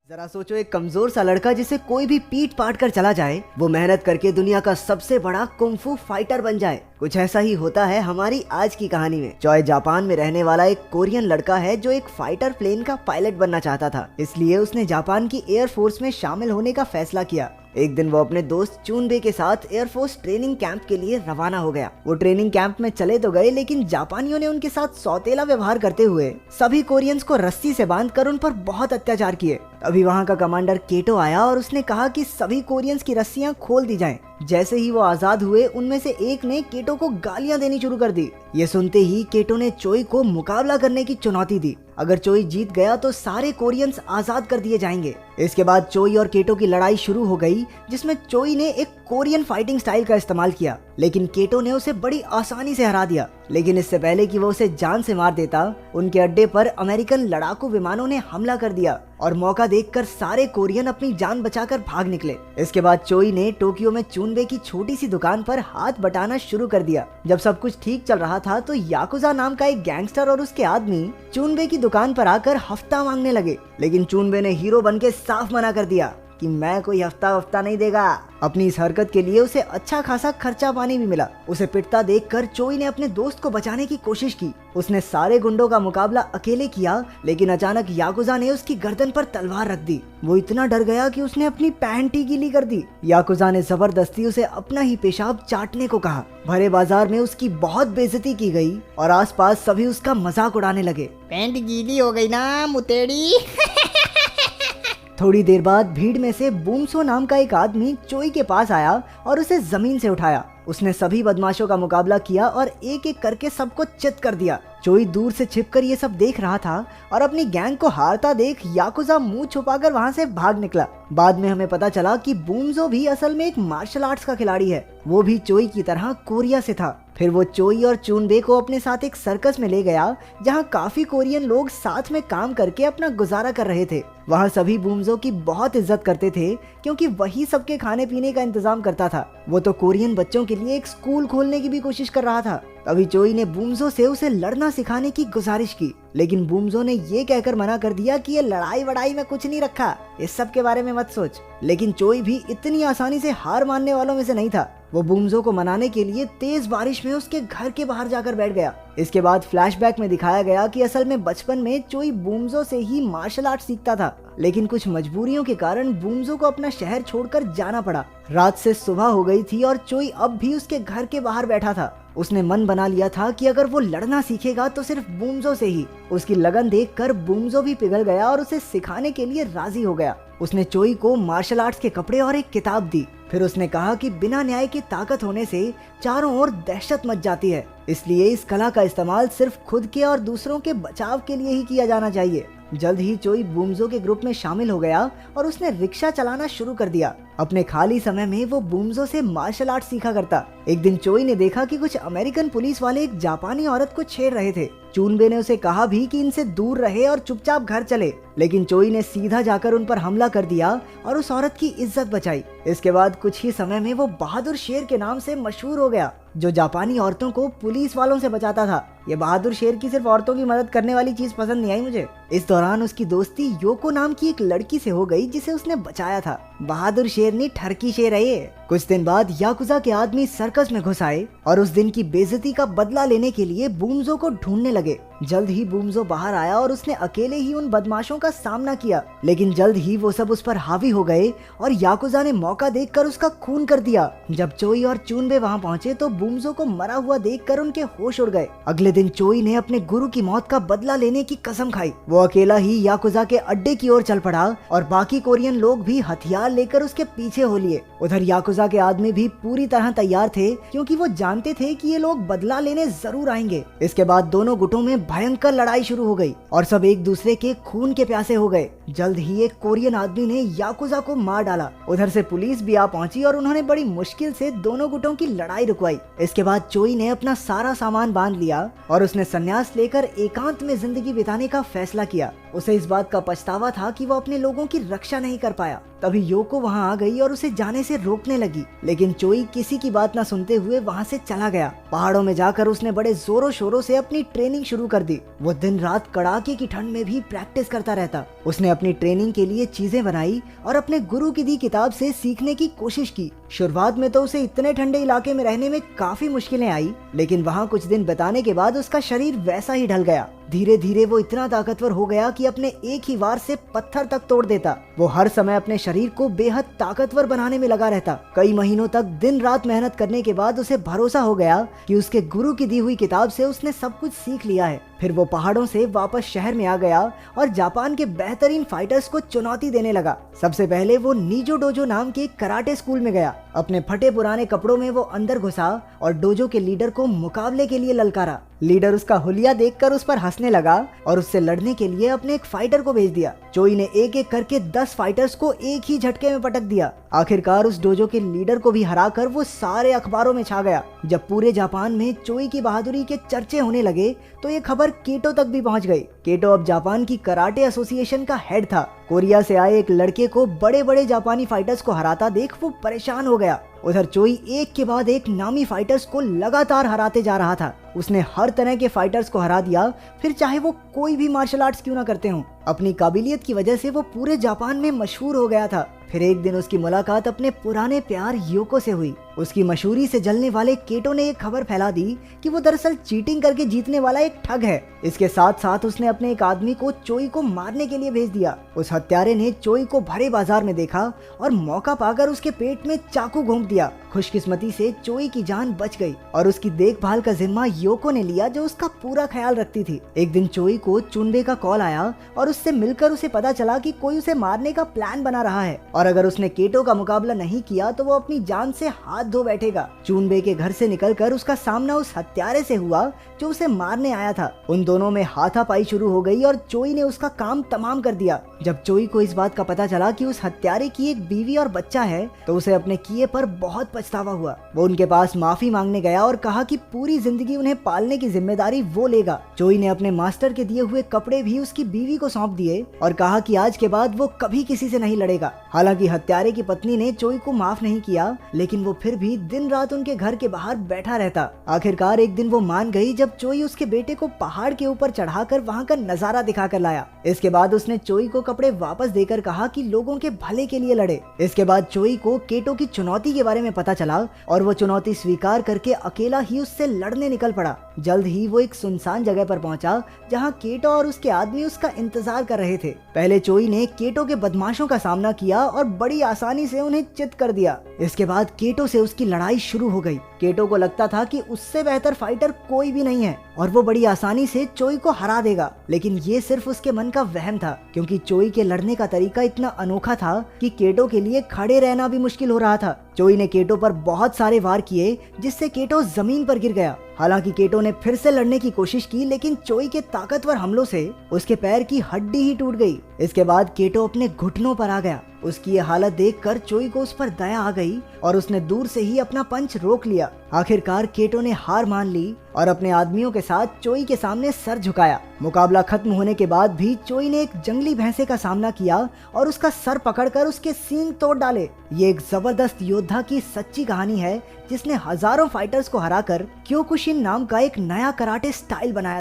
जरा सोचो, एक कमजोर सा लड़का जिसे कोई भी पीट पाट कर चला जाए, वो मेहनत करके दुनिया का सबसे बड़ा कुंफू फाइटर बन जाए। कुछ ऐसा ही होता है हमारी आज की कहानी में। चॉय जापान में रहने वाला एक कोरियन लड़का है जो एक फाइटर प्लेन का पायलट बनना चाहता था। इसलिए उसने जापान की एयर फोर्स में शामिल होने का फैसला किया। एक दिन वो अपने दोस्त चूनबे के साथ एयरफोर्स ट्रेनिंग कैंप के लिए रवाना हो गया। वो ट्रेनिंग कैंप में चले तो गए, लेकिन जापानियों ने उनके साथ सौतेला व्यवहार करते हुए सभी कोरियंस को रस्सी से बांधकर उन पर बहुत अत्याचार किए। अभी वहाँ का कमांडर केटो आया और उसने कहा कि सभी कोरियंस की रस्सियां खोल दी जाएं। जैसे ही वो आजाद हुए, उनमें से एक ने केटो को गालियां देनी शुरू कर दी। ये सुनते ही केटो ने चोई को मुकाबला करने की चुनौती दी। अगर चोई जीत गया तो सारे कोरियंस आजाद कर दिए जाएंगे। इसके बाद चोई और केटो की लड़ाई शुरू हो गई, जिसमें चोई ने एक कोरियन फाइटिंग स्टाइल का इस्तेमाल किया, लेकिन केटो ने उसे बड़ी आसानी से हरा दिया। लेकिन इससे पहले कि वो उसे जान से मार देता, उनके अड्डे पर अमेरिकन लड़ाकू विमानों ने हमला कर दिया और मौका देखकर सारे कोरियन अपनी जान बचाकर भाग निकले। इसके बाद चोई ने टोक्यो में चूनबे की छोटी सी दुकान पर हाथ बटाना शुरू कर दिया। जब सब कुछ ठीक चल रहा था तो याकुजा नाम का एक गैंगस्टर और उसके आदमी चूनबे की दुकान पर आकर हफ्ता मांगने लगे, लेकिन चूनबे ने हीरो बनके साफ मना कर दिया कि मैं कोई हफ्ता नहीं देगा। अपनी इस हरकत के लिए उसे अच्छा खासा खर्चा पानी भी मिला। उसे पिटता देखकर चोई ने अपने दोस्त को बचाने की कोशिश की। उसने सारे गुंडों का मुकाबला अकेले किया, लेकिन अचानक याकुजा ने उसकी गर्दन पर तलवार रख दी। वो इतना डर गया कि उसने अपनी पैंट ही गीली कर दी। याकुजा ने जबरदस्ती उसे अपना ही पेशाब चाटने को कहा। भरे बाजार में उसकी बहुत बेइज्जती की गई और आसपास सभी उसका मजाक उड़ाने लगे। पैंट गीली हो गई ना मुतेड़ी। थोड़ी देर बाद भीड़ में से बूमसो नाम का एक आदमी चोई के पास आया और उसे जमीन से उठाया। उसने सभी बदमाशों का मुकाबला किया और एक एक करके सबको चित कर दिया। चोई दूर से छिपकर ये सब देख रहा था और अपनी गैंग को हारता देख याकुजा मुंह छुपाकर वहां से भाग निकला। बाद में हमें पता चला कि बूमसो भी असल में एक मार्शल आर्ट्स का खिलाड़ी है। वो भी चोई की तरह कोरिया से था। फिर वो चोई और चूनबे को अपने साथ एक सर्कस में ले गया, जहाँ काफी कोरियन लोग साथ में काम करके अपना गुजारा कर रहे थे। वहाँ सभी बूमसो की बहुत इज्जत करते थे, क्योंकि वही सबके खाने पीने का इंतजाम करता था। वो तो कोरियन बच्चों के लिए एक स्कूल खोलने की भी कोशिश कर रहा था। अभी चोई ने बूमसो से उसे लड़ना सिखाने की गुजारिश की, लेकिन बूमसो ने ये कहकर मना कर दिया कि ये लड़ाई वड़ाई में कुछ नहीं रखा, इस सब के बारे में मत सोच। लेकिन चोई भी इतनी आसानी से हार मानने वालों में से नहीं था। वो बूमसो को मनाने के लिए तेज बारिश में उसके घर के बाहर जाकर बैठ गया। इसके बाद फ्लैशबैक में दिखाया गया कि असल में बचपन में चोई बूमसो से ही मार्शल आर्ट सीखता था, लेकिन कुछ मजबूरियों के कारण बूमसो को अपना शहर छोड़कर जाना पड़ा। रात से सुबह हो गई थी और चोई अब भी उसके घर के बाहर बैठा था। उसने मन बना लिया था कि अगर वो लड़ना सीखेगा तो सिर्फ बूमसो से ही। उसकी लगन देखकर बूमसो भी पिघल गया और उसे सिखाने के लिए राजी हो गया। उसने चोई को मार्शल आर्ट्स के कपड़े और एक किताब दी। फिर उसने कहा कि बिना न्याय की ताकत होने से चारों ओर दहशत मच जाती है, इसलिए इस कला का इस्तेमाल सिर्फ खुद के और दूसरों के बचाव के लिए ही किया जाना चाहिए। जल्द ही चोई बूमसो के ग्रुप में शामिल हो गया और उसने रिक्शा चलाना शुरू कर दिया। अपने खाली समय में वो बूमसो से मार्शल आर्ट सीखा करता। एक दिन चोई ने देखा कि कुछ अमेरिकन पुलिस वाले एक जापानी औरत को छेड़ रहे थे। चूनबे ने उसे कहा भी कि इनसे दूर रहे और चुपचाप घर चले, लेकिन चोई ने सीधा जाकर उन पर हमला कर दिया और उस औरत की इज्जत बचाई। इसके बाद कुछ ही समय में वो बहादुर शेर के नाम से मशहूर हो गया, जो जापानी औरतों को पुलिस वालों से बचाता था। ये बहादुर शेर की सिर्फ औरतों की मदद करने वाली चीज पसंद नहीं आई मुझे। इस दौरान उसकी दोस्ती योको नाम की एक लड़की से हो गई, जिसे उसने बचाया था। बहादुर शेर नहीं, ठरकी शेर है ये। कुछ दिन बाद याकुजा के आदमी सर्कस में घुस आए और उस दिन की बेइज्जती का बदला लेने के लिए बूमसो को ढूंढने लगे। जल्द ही बूमसो बाहर आया और उसने अकेले ही उन बदमाशों का सामना किया, लेकिन जल्द ही वो सब उस पर हावी हो गए और याकुजा ने मौका देखकर उसका खून कर दिया। जब चोई और चूनबे वहां पहुंचे तो बूमसो को मरा हुआ देखकर उनके होश उड़ गए। अगले दिन चोई ने अपने गुरु की मौत का बदला लेने की कसम खाई। वो अकेला ही याकुजा के अड्डे की ओर चल पड़ा और बाकी कोरियन लोग भी हथियार लेकर उसके पीछे हो लिए। उधर याकुजा के आदमी भी पूरी तरह तैयार थे, क्योंकि वो जानते थे कि ये लोग बदला लेने जरूर आएंगे। इसके बाद दोनों गुटों में भयंकर लड़ाई शुरू हो गई और सब एक दूसरे के खून के प्यासे हो गए। जल्द ही एक कोरियन आदमी ने याकुजा को मार डाला। उधर से पुलिस भी आ पहुंची और उन्होंने बड़ी मुश्किल से दोनों गुटों की लड़ाई रुकवाई। इसके बाद चोई ने अपना सारा सामान बांध लिया और उसने संन्यास लेकर एकांत में जिंदगी बिताने का फैसला किया। उसे इस बात का पछतावा था कि वो अपने लोगों की रक्षा नहीं कर पाया। तभी योको वहां आ गई और उसे जाने से रोकने लगी, लेकिन चोई किसी की बात न सुनते हुए वहां से चला गया। पहाड़ों में जाकर उसने बड़े जोरों शोरों से अपनी ट्रेनिंग शुरू कर दी। वो दिन रात कड़ाके की ठंड में भी प्रैक्टिस करता रहता। उसने अपनी ट्रेनिंग के लिए चीजें बनाई और अपने गुरु की दी किताब से सीखने की कोशिश की। शुरुआत में तो उसे इतने ठंडे इलाके में रहने में काफी मुश्किलें आई, लेकिन वहाँ कुछ दिन बिताने के बाद उसका शरीर वैसा ही ढल गया। धीरे धीरे वो इतना ताकतवर हो गया कि अपने एक ही वार से पत्थर तक तोड़ देता। वो हर समय अपने शरीर को बेहद ताकतवर बनाने में लगा रहता। कई महीनों तक दिन रात मेहनत करने के बाद उसे भरोसा हो गया कि उसके गुरु की दी हुई किताब से उसने सब कुछ सीख लिया है। फिर वो पहाड़ों से वापस शहर में आ गया और जापान के बेहतरीन फाइटर्स को चुनौती देने लगा। सबसे पहले वो नीजो डोजो नाम के कराटे स्कूल में गया। अपने फटे पुराने कपड़ों में वो अंदर घुसा और डोजो के लीडर को मुकाबले के लिए ललकारा। लीडर उसका हुलिया देखकर उस पर हंसने लगा और उससे लड़ने के लिए अपने एक फाइटर को भेज दिया। चोई ने एक एक करके 10 फाइटर्स को एक ही झटके में पटक दिया। आखिरकार उस डोजो के लीडर को भी हराकर वो सारे अखबारों में छा गया। जब पूरे जापान में चोई की बहादुरी के चर्चे होने लगे तो ये खबर केटो तक भी पहुंच गई। केटो अब जापान की कराटे एसोसिएशन का हेड था। कोरिया से आए एक लड़के को बड़े बड़े जापानी फाइटर्स को हराता देख वो परेशान हो गया। उधर चोई एक के बाद एक नामी फाइटर्स को लगातार हराते जा रहा था। उसने हर तरह के फाइटर्स को हरा दिया, फिर चाहे वो कोई भी मार्शल आर्ट्स क्यों ना करते हों। अपनी काबिलियत की वजह से वो पूरे जापान में मशहूर हो गया था। फिर एक दिन उसकी मुलाकात अपने पुराने प्यार योको से हुई। उसकी मशहूरी से जलने वाले केटो ने एक खबर फैला दी कि वो दरअसल चीटिंग करके जीतने वाला एक ठग है। इसके साथ साथ उसने अपने एक आदमी को चोई को मारने के लिए भेज दिया। उस हत्यारे ने चोई को भरे बाजार में देखा और मौका पाकर उसके पेट में चाकू घोंप दिया। खुशकिस्मती से चोई की जान बच गई और उसकी देखभाल का जिम्मा योको ने लिया, जो उसका पूरा ख्याल रखती थी। एक दिन चोई को चुनबे का कॉल आया और उससे मिलकर उसे पता चला कि कोई उसे मारने का प्लान बना रहा है और अगर उसने केटो का मुकाबला नहीं किया तो वो अपनी जान से हाथ धो बैठेगा। चुनबे के घर से निकलकर उसका सामना उस हत्यारे से हुआ जो उसे मारने आया था। उन दोनों में हाथापाई शुरू हो गई और चोई ने उसका काम तमाम कर दिया। जब चोई को इस बात का पता चला कि उस हत्यारे की एक बीवी और बच्चा है तो उसे अपने किए पर बहुत पछतावा हुआ। वो उनके पास माफी मांगने गया और कहा कि पूरी जिंदगी उन्हें पालने की जिम्मेदारी वो लेगा। चोई ने अपने मास्टर के दिए हुए कपड़े भी उसकी बीवी को सौंप दिए और कहा कि आज के बाद वो कभी किसी से नहीं लड़ेगा। हालांकि हत्यारे की पत्नी ने चोई को माफ नहीं किया, लेकिन वो फिर भी दिन रात उनके घर के बाहर बैठा रहता। आखिरकार एक दिन वो मान गई जब चोई उसके बेटे को पहाड़ के ऊपर चढ़ाकर वहाँ का नजारा दिखाकर लाया। इसके बाद उसने चोई को कपड़े वापस देकर कहा कि लोगों के भले के लिए लड़े। इसके बाद चोई को केटो की चुनौती के बारे में पता चला और वो चुनौती स्वीकार करके अकेला ही उससे लड़ने निकल पड़ा। जल्द ही वो एक सुनसान जगह पर पहुंचा जहां केटो और उसके आदमी उसका इंतजार कर रहे थे। पहले चोई ने केटो के बदमाशों का सामना किया और बड़ी आसानी से उन्हें चित कर दिया। इसके बाद केटो से उसकी लड़ाई शुरू हो गई। केटो को लगता था कि उससे बेहतर फाइटर कोई भी नहीं है और वो बड़ी आसानी से चोई को हरा देगा, लेकिन ये सिर्फ उसके मन का वहम था, क्योंकि चोई के लड़ने का तरीका इतना अनोखा था कि केटो के लिए खड़े रहना भी मुश्किल हो रहा था। चोई ने केटो पर बहुत सारे वार किए जिससे केटो जमीन पर गिर गया। हालांकि केटो ने फिर से लड़ने की कोशिश की, लेकिन चोई के ताकतवर हमलों से उसके पैर की हड्डी ही टूट गई। इसके बाद केटो अपने घुटनों पर आ गया। उसकी ये हालत देखकर चोई को उस पर दया आ गई और उसने दूर से ही अपना पंच रोक लिया। आखिरकार केटो ने हार मान ली और अपने आदमियों के साथ चोई के सामने सर झुकाया। मुकाबला खत्म होने के बाद भी चोई ने एक जंगली भैंसे का सामना किया और उसका सर पकड़कर उसके सींग तोड़ डाले। ये एक जबरदस्त योद्धा की सच्ची कहानी है जिसने हजारों फाइटर्स को हराकर क्योकुशिन नाम का एक नया कराटे स्टाइल बनाया।